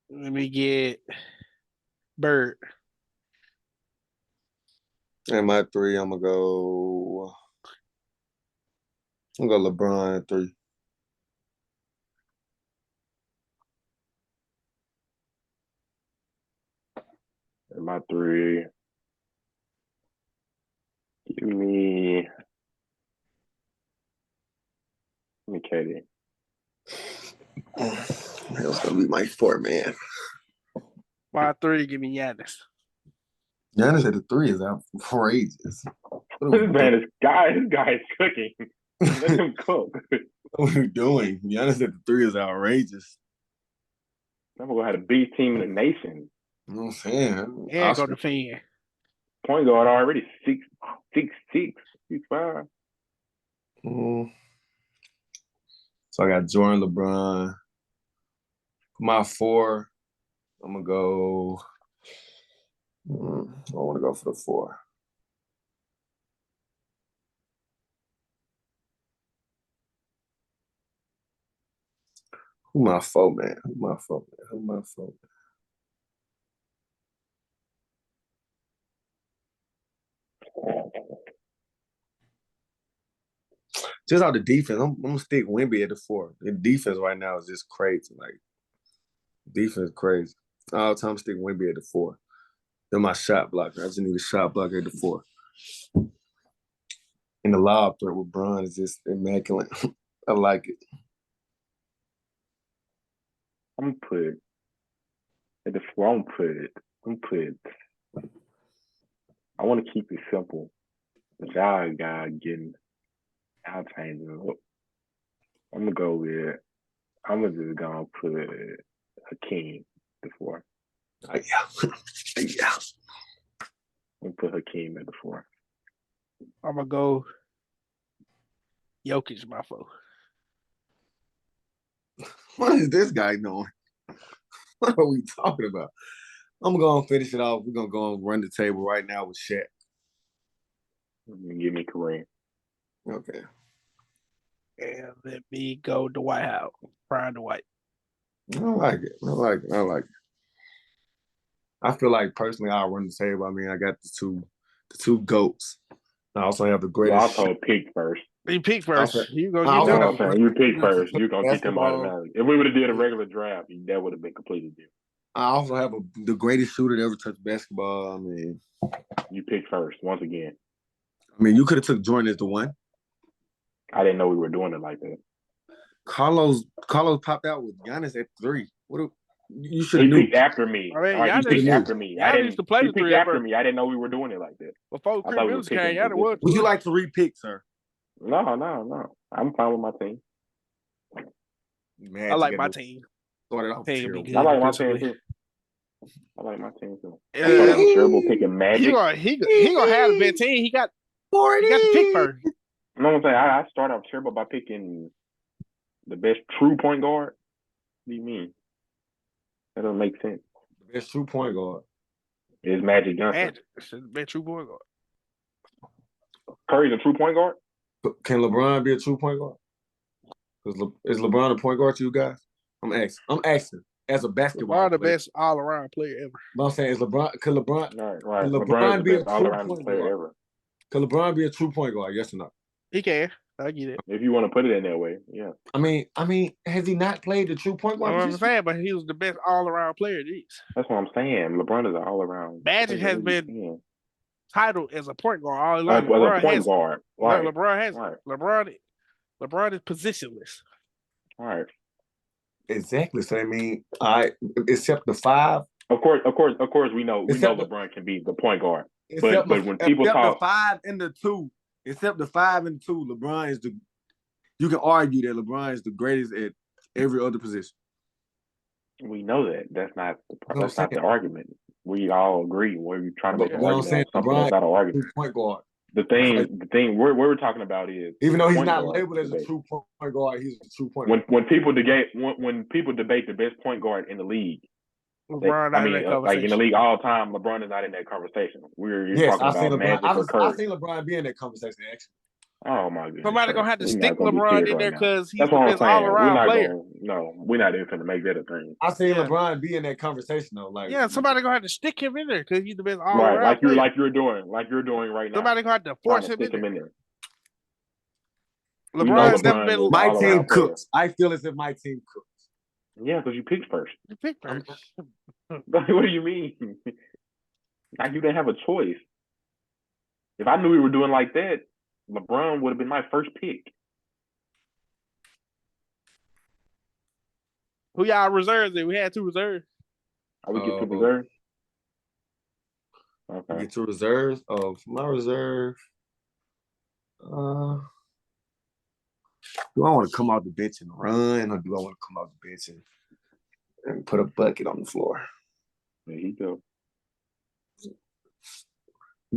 Let me get Bird. In my 3, I'm gonna go LeBron 3. In my 3, give me KD. That's gonna be my 4, man. My 3, give me Giannis. Giannis at the 3 is outrageous. This guy is cooking. Let him cook. What are we doing? Giannis at the 3 is outrageous. I'm gonna have the beast team in the nation. You know what I'm saying? And go defend. Point guard already 6'6", 6'5". So I got Jordan, LeBron. My 4, I'm gonna go. I want to go for the 4. Who my 4, man? Just out the defense, I'm gonna stick Wemby at the 4. The defense right now is just crazy. Like, defense crazy. All the time, stick Wemby at the 4. They're my shot blocker. I just need a shot blocker at the 4. And the lob threat with Bron is just immaculate. I like it. I'm put at the 4. I'm put. I want to keep it simple. But y'all guys getting out changing up. I'm just gonna put Hakeem at the 4. Yeah. I'm gonna put Hakeem at the 4. I'm gonna go Jokic, my 4. What is this guy doing? What are we talking about? I'm gonna finish it off. We're gonna go and run the table right now with Shaq. Give me Kareem. Okay. And let me go Dwight Howard. Brian Dwight. I like it. I feel like personally I'll run the table. I mean, I got the two GOATs. I also have the greatest. You also picked first. You picked first. You picked first. You're gonna get them automatically. If we would have did a regular draft, that would have been completely different. I also have the greatest shooter to ever touch basketball. I mean, you picked first once again. I mean, you could have took Jordan as the 1. I didn't know we were doing it like that. Carlos popped out with Giannis at 3. You should have knew. Picked after me. I mean, Giannis picked after me. Giannis used to play the 3 after me. I didn't know we were doing it like that. Before Chris Mills came, Giannis was. Would you like to repick, sir? No. I'm fine with my team. Man, I like my team. Started off terrible. I like my team too. I'm terrible picking Magic. He gonna have the best team. He got the pick first. I'm gonna say I start off terrible by picking the best true point guard. What do you mean? That doesn't make sense. The best true point guard is Magic Johnson. It's the best true point guard. Curry's a true point guard. Can LeBron be a true point guard? Is LeBron a point guard to you guys? I'm asking. As a basketball LeBron the best all-around player ever. But I'm saying, right. Can LeBron be a true point player ever? Can LeBron be a true point guard? Yes or no? He can. I get it. If you want to put it in that way, yeah. I mean, has he not played the true point guard? That's what I'm saying, but he was the best all-around player. That's what I'm saying. LeBron is an all-around. Magic has been titled as a point guard all along. As a point guard. Right. LeBron is positionless. All right. Exactly. So I mean, except the 5. Of course, we know LeBron can be the point guard. But when people talk the 5 and the 2, except the 5 and 2, LeBron is you can argue that LeBron is the greatest at every other position. We know that. That's not the argument. We all agree. We're trying to make an You know what I'm argument saying? on something that's not an argument. Point guard. The thing we're talking about is even though he's point not guard labeled as debate. a true point guard, he's a true point guard. When people debate the best point guard in the league, LeBron like in the league all time, LeBron is not in that conversation. You're talking about Magic or Curry. I've seen LeBron be in that conversation actually. Oh my goodness! Somebody gonna have to stick LeBron in there because he's the best all-around player. We're not even gonna make that a thing. I seen LeBron be in that conversation though. Like, somebody gonna have to stick him in there because he's the best all-around right, player. like you're doing right now. Somebody gonna have to force him in there. LeBron's never been. My team cooks. I feel as if my team cooks. Yeah, because you picked first. You picked first. What do you mean? Like you didn't have a choice. If I knew we were doing like that, LeBron would have been my first pick. Who y'all reserves in? We had 2 reserves. I would get 2 reserves. Okay. Get 2 reserves. Oh, for my reserve. Do I want to come out the bench and run, or do I want to come out the bench and put a bucket on the floor? There you go.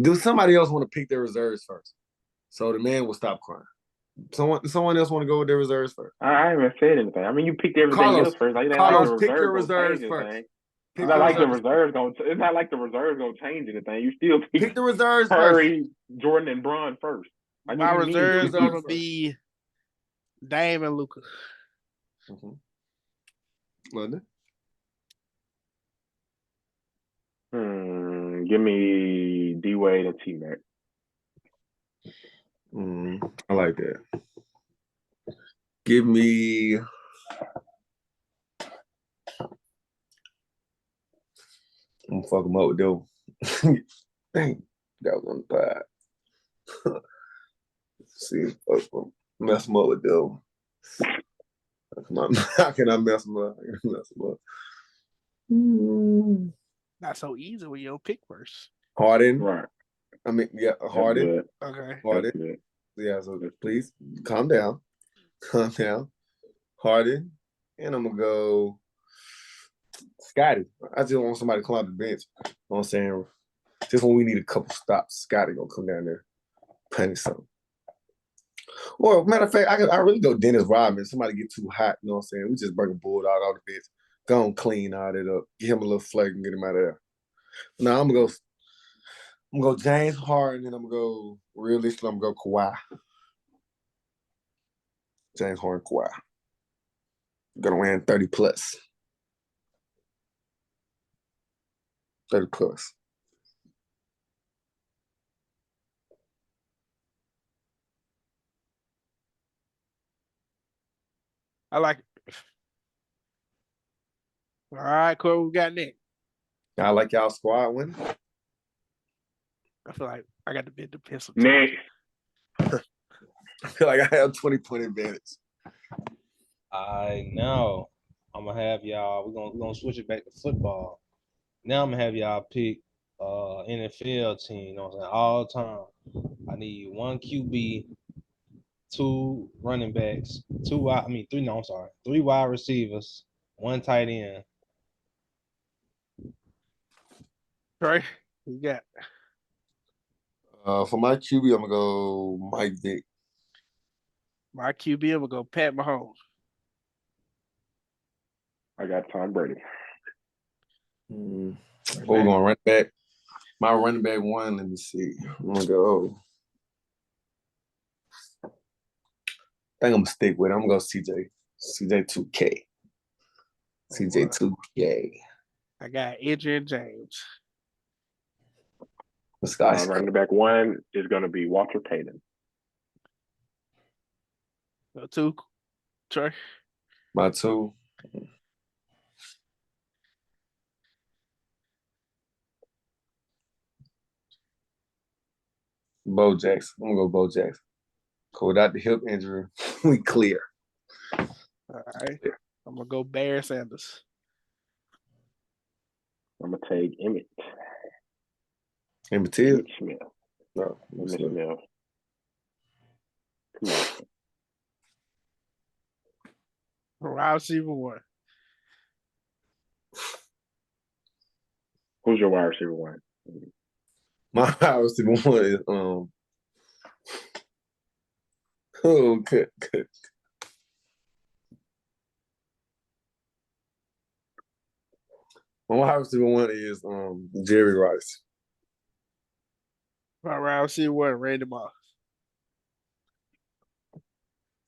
Do somebody else want to pick their reserves first, so the man will stop crying? Someone else want to go with their reserves first? I haven't said anything. I mean, you picked everything else first. Like, Carlos, pick your reserves first. It's not like the reserves gonna change anything. You still pick the reserves Curry, first. Jordan, and Bron first. My reserves gonna be Dame and Luka. London. Give me D Wade and T Mac. I like that. Give me. I'm gonna fuck him up with though. Dang, that was on the pod. See, mess him up with though. How can I mess him up? Not so easy when you don't pick first. Harden. Right. I mean, yeah, Harden. Okay. Harden. Yeah, so please calm down. Calm down. Harden. And I'm gonna go Scotty. I just want somebody to come out the bench. You know what I'm saying? Just when we need a couple stops, Scotty gonna come down there, punish something. Or matter of fact, I really go Dennis Rodman. Somebody get too hot, you know what I'm saying? We just bring a bulldog out the bench, go and clean all that up, give him a little flag and get him out of there. Now I'm gonna go James Harden, and I'm gonna go realistically, I'm gonna go Kawhi. James Harden, Kawhi. Gonna win 30 plus. 30 plus. I like it. All right, Corey, we got Nick. I like y'all squad winning. I feel like I got to bid the pencil. Nick. I feel like I have 20-point advantage. Now I'm gonna have y'all. We're gonna switch it back to football. Now I'm gonna have y'all pick NFL team. You know what I'm saying? All time. I need 1 QB, 2 running backs, 3 wide receivers, 1 tight end. Right? You got. For my QB, I'm gonna go Mike Vick. My QB, I'm gonna go Pat Mahomes. I got Tom Brady. We're going run back. My running back 1, let me see. I'm gonna go. I think I'm gonna stick with it. I'm gonna go CJ. CJ 2K. CJ 2K. I got Adrian James. Running back 1 is gonna be Walter Payton. No 2. Trey. My 2. Bo Jackson. I'm gonna go Bo Jackson. Without the hip injury, we clear. All right. I'm gonna go Bear Sanders. I'm gonna take Emmett. Emmett Till? Smith. No, Emmett Smith. Come on. Wide receiver 1. Who's your wide receiver one? My wide receiver one is oh good. My wide receiver one is Jerry Rice. My wide receiver one, Randy Moss.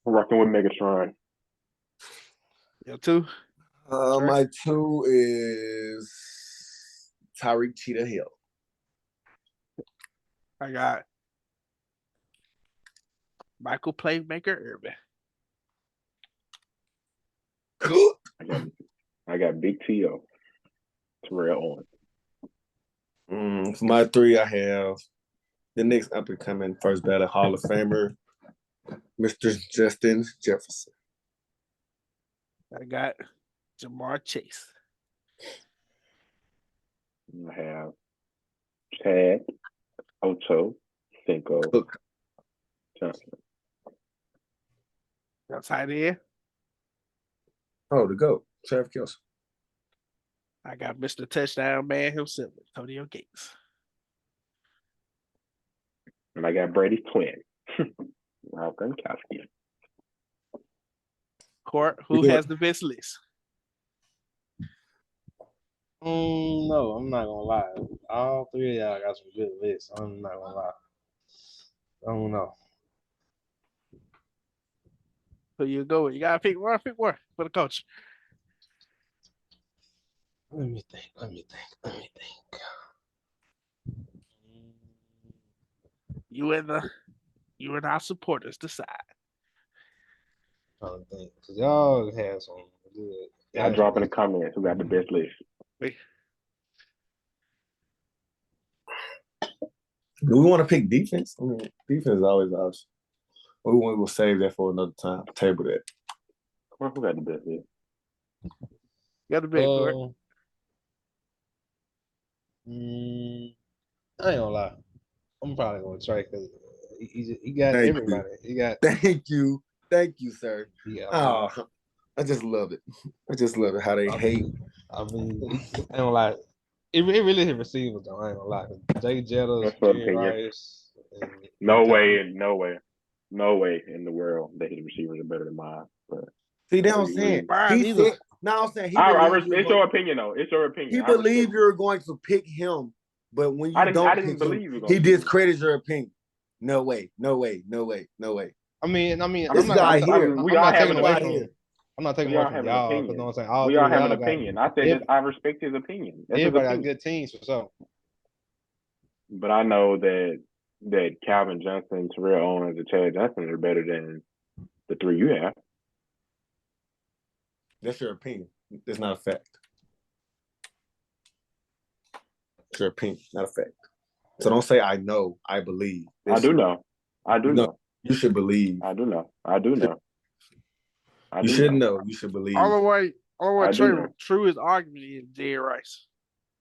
I'm rocking with Megatron. Your two? My two is Tyreek Cheetah Hill. I got Michael Playmaker Irvin. I got Big T.O. Terrell Owens. For my three, I have the next up and coming first ballot Hall of Famer, Mr. Justin Jefferson. I got Jamar Chase. I have Chad Ocho Cinco Johnson. That's tight end. Oh, the GOAT, Travis Kelce. I got Mr. Touchdown Man himself, Antonio Gates. And I got Brady's twin, Ralph Gronkowski. Court, who has the best list? No, I'm not gonna lie. All three of y'all got some good lists. I'm not gonna lie. I don't know. Who you go with? You gotta pick one for the coach. Let me think. You and our supporters decide. Trying to think. Cause y'all had some good. I drop in the comments who got the best list. Do we want to pick defense? I mean, defense is always an option. We will save that for another time. Table that. Who got the best list? You got the best, Court. I ain't gonna lie. I'm probably gonna try because he got Thank everybody. you. He got. Thank you, sir. Yeah. Oh, I just love it. I just love it how they hate. I mean, I ain't gonna lie. It really hit receivers though. I ain't gonna lie. Jay Jettas, That's what Jerry opinion. Rice. No way in the world that his receivers are better than mine. But See, that's what I'm saying. He said, no, I'm saying he. It's your opinion though. It's your opinion. He believed you were going to pick him, but when you don't pick him, he discredits your opinion. No way. I mean, this guy here. We all have an away opinion. from. I'm not taking away from y'all. You know what I'm saying? We all have an opinion. I said I respect his opinion. That's everybody his opinion. got good teams for sure. But I know that Calvin Johnson, Terrell Owens, and Chad Johnson are better than the three you have. That's your opinion. It's not a fact. It's your opinion, not a fact. So don't say I know, I believe. I do know. You should believe. I do know. You should know. You should believe. All the way true his argument is Jerry Rice.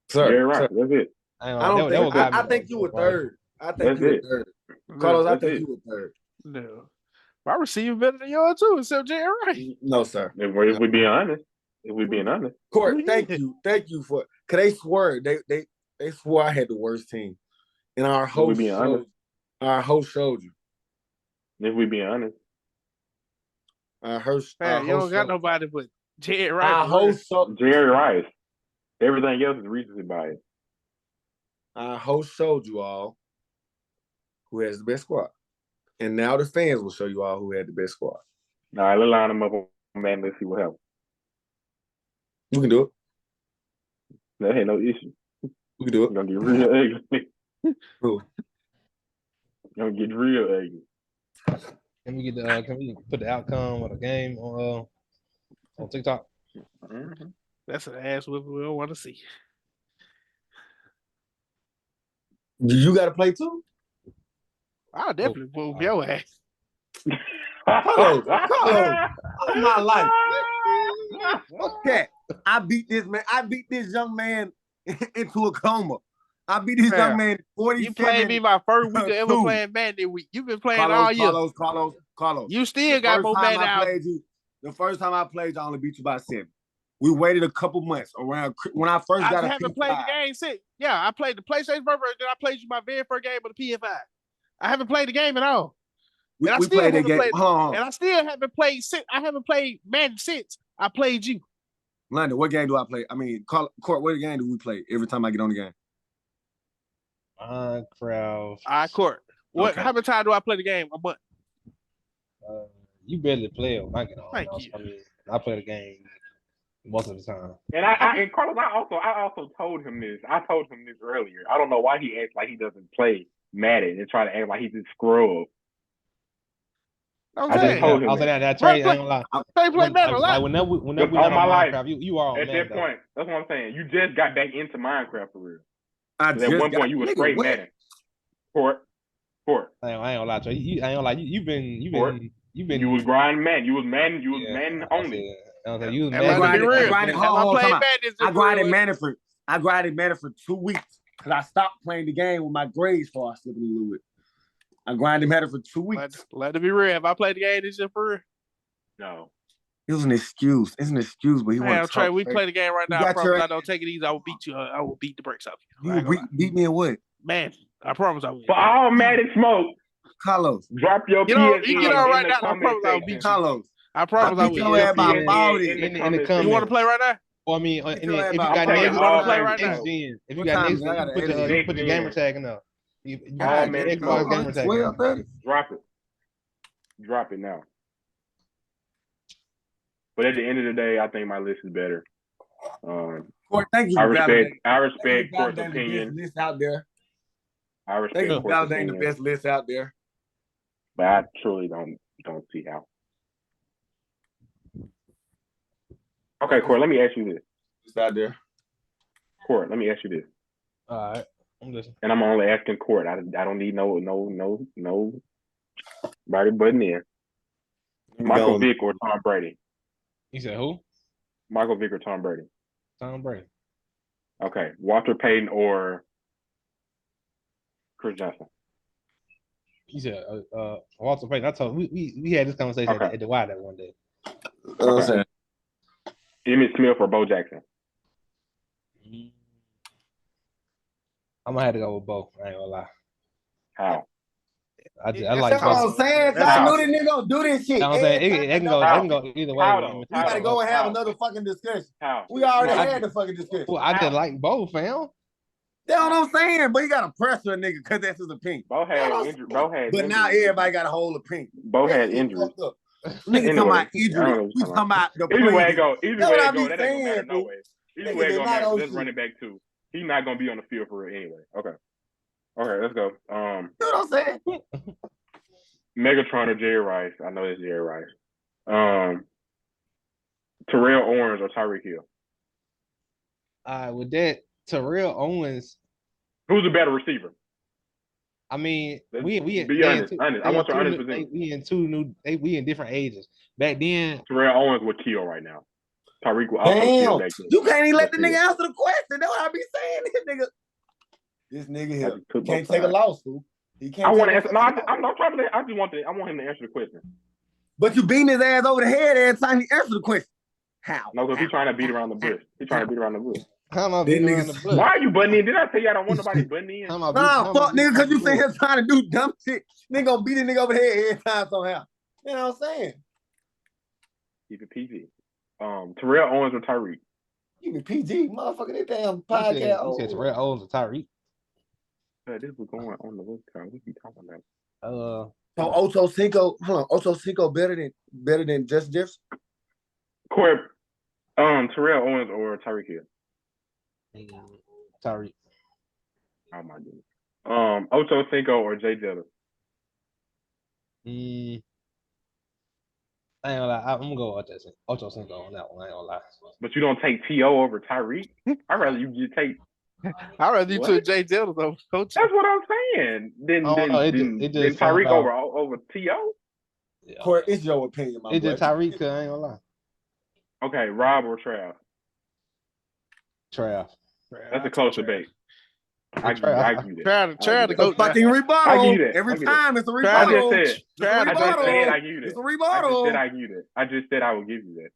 Sir, Jerry Rice, that's it. I think you were third. I think you were third. Carlos, I think you were third. No. My receiver better than yours too, except Jerry Rice. No, sir. If we're being honest. Court, thank you for cause they swore they swore I had the worst team. And our host showed you. If we being honest. You don't got nobody but Jerry Rice. Jerry Rice. Everything else is recency bias. Our host showed you all who has the best squad. And now the fans will show you all who had the best squad. All right, let's line them up on man. Let's see what happens. We can do it. That ain't no issue. We can do it. It's gonna get real ugly. Gonna get real ugly. Can we put the outcome of the game on TikTok? Mm-hmm. That's an ass whip we don't want to see. You got to play too? I'll definitely move your ass. Carlos, all my life. Okay, I beat this young man into a coma. I beat this young man 47. You played me my first week of ever playing Madden week. You've been playing all year. Carlos. You still got more Madden out. The first time I played you, I only beat you by 7. We waited a couple months around when I first got I a haven't PS5. played the game since. Yeah, I played the PlayStation first, then I played you my very first game with the PS5. I haven't played the game at all. We played that game. Hold on. And I still haven't played since. I haven't played Madden since I played you. London, what game do I play? I mean, Court, what game do we play every time I get on the game? Minecraft. Court. What? Okay. How many times do I play the game a month? You barely play it when I get on. Thank you. I mean, I play the game most of the time. And and Carlos, I also told him this. I told him this earlier. I don't know why he acts like he doesn't play Madden and try to act like he's a scrub. I just told him. I was like, that trade. I ain't gonna lie. They play Madden a lot. Like, whenever we all my on life, Minecraft, you are on at Madden. that point, that's what I'm saying. You just got back into Minecraft for real. At one point, you was straight Madden. Court. I ain't gonna lie, Trey. I ain't gonna lie. You've been. You was grinding Madden. You was Madden only. You was I grinded Madden for 2 weeks because I stopped playing the game with my grades before I slipped a little bit. I grinded Madden for 2 weeks. Let it be real. If I played the game this year for real? No. It was an excuse. It's an excuse, but he wanted to Trey, we play the game right now. I promise I don't take it easy. I will beat you. I will beat the brakes off you. You beat me in what? Man, I promise I will. For all Madden smoke, Carlos, drop your PS. You get on right now. I promise I will beat you. Carlos, I promise I will. You want to play right now? Well, I mean, if you got niggas, want to play right now? If you got niggas, put your gamer tag in there. You got Xbox gamer tag. Drop it now. But at the end of the day, I think my list is better. Court, thank you. I respect Court's opinion. List out there. I respect Court's validating the best list out there. But I truly don't see how. Okay, Court, let me ask you this. It's out there. Court, let me ask you this. All right, I'm listening. And I'm only asking Court. I don't need no body button in. Michael Vick or Tom Brady? You said who? Michael Vick or Tom Brady? Tom Brady. Okay, Walter Payton or Chris Johnson? You said Walter Payton. I told we had this conversation at the Y that one day. Okay. Emmitt Smith or Bo Jackson? I'm gonna have to go with both. I ain't gonna lie. How? I like. That's what I'm saying. I knew this nigga gonna do this shit. I'm saying it can go either way. We gotta go and have another fucking discussion. How? We already had the fucking discussion. Well, I just like both, fam. That's what I'm saying. But you gotta pressure a nigga because that's his opinion. Bo had injury. But now everybody got a whole opinion. Bo had injury. Nigga talking about injury. We talking about the either way it go. Either way it go. That ain't gonna matter no way. Either way it go matter. Let's run it back too. He's not gonna be on the field for real anyway. Okay, let's go. You know what I'm saying? Megatron or Jerry Rice? I know it's Jerry Rice. Terrell Owens or Tyreek Hill? With that, Terrell Owens. Who's a better receiver? I mean, be honest. I want your honest position. We in different ages. Back then, Terrell Owens would kill right now. Tyreek would also kill back then. You can't even let the nigga answer the question. That's what I be saying. This nigga here can't take a loss, fool. He can't. I want to answer. No, I'm not trying to. I want him to answer the question. But you beating his ass over the head every time he answers the question. How? No, because he's trying to beat around the bush. How am I beating around the bush? Why are you butting in? Did I tell you I don't want nobody butting in? Nah, fuck nigga, because you sitting here trying to do dumb shit. Nigga gonna beat a nigga over the head every time somehow. You know what I'm saying? Keep it PG. Terrell Owens or Tyreek? Keep it PG, motherfucker. This damn podcast. You said Terrell Owens or Tyreek? This was going on the list. What you talking about? So Ocho Cinco better than Justin Jefferson? Court, Terrell Owens or Tyreek Hill? Tyreek. Oh my goodness. Ocho Cinco or Jay Dillon? I ain't gonna lie. I'm gonna go with Ocho Cinco on that one. I ain't gonna lie. But you don't take T.O. over Tyreek? I'd rather you just take. I'd rather you took Jay Dillon over Coach. That's what I'm saying. Then Tyreek over T.O.? Yeah. Court, it's your opinion, my boy. It's just Tyreek, I ain't gonna lie. Okay, Rob or Trav? Trav. That's a close debate. I give you that. Trav to go fucking rebuttal. I give you that. Every time it's a rebuttal. I just said I give you that. It's a rebuttal. I just said I give you that. I just said I will give you that.